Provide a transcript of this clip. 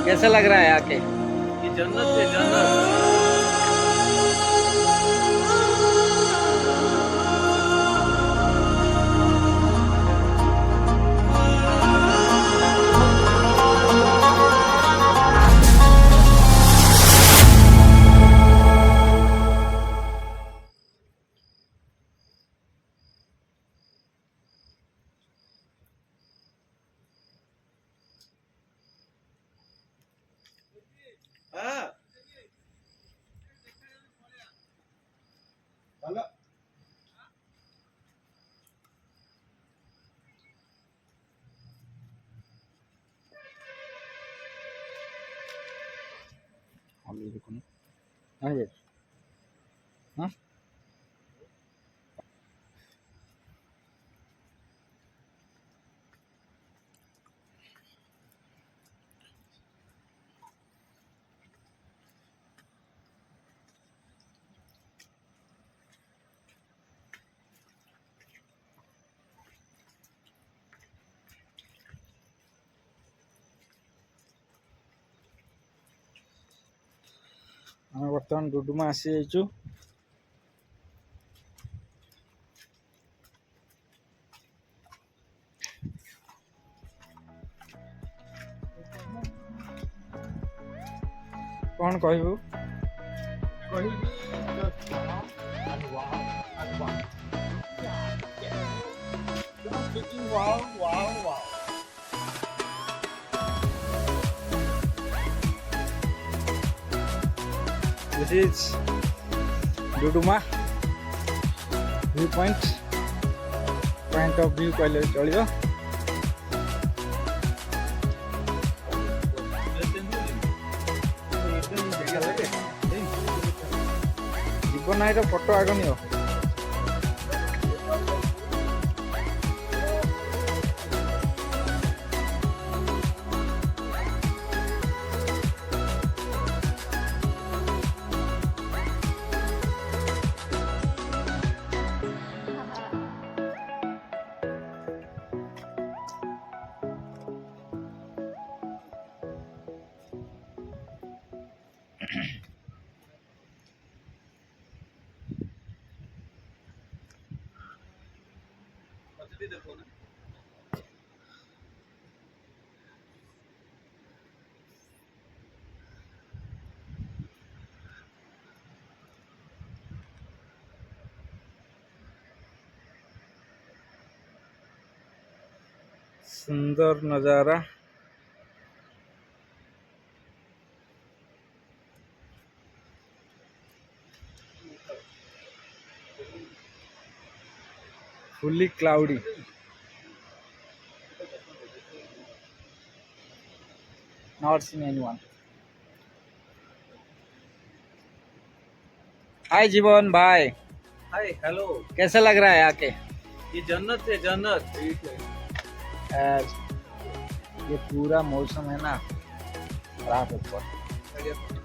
कैसा लग रहा है आके? ये जन्नत है जन्नत। हाँ हेलो। अभी देखो ना। हाँ ये। हाँ ଆମେ ବର୍ତ୍ତମାନ ଡୁଡୁମା ଆସି ଯାଇଛୁ। କଣ କହିବୁ? କହିବି just wow and wow and wow. Just speaking wow wow wow. This is Duduma view point of view କହିଲେ ଚଳିବ। ଜୀବନ ଭାଇର ଫଟୋ ଆଗ ନିଅ। देखो ना। सुंदर नज़ारा। fully cloudy. Not seen anyone. हाय जीवन भाई, हाय हेलो। कैसा लग रहा है आके? ये जन्नत है जन्नत। ठीक है यार ये पूरा मौसम है ना खराब है।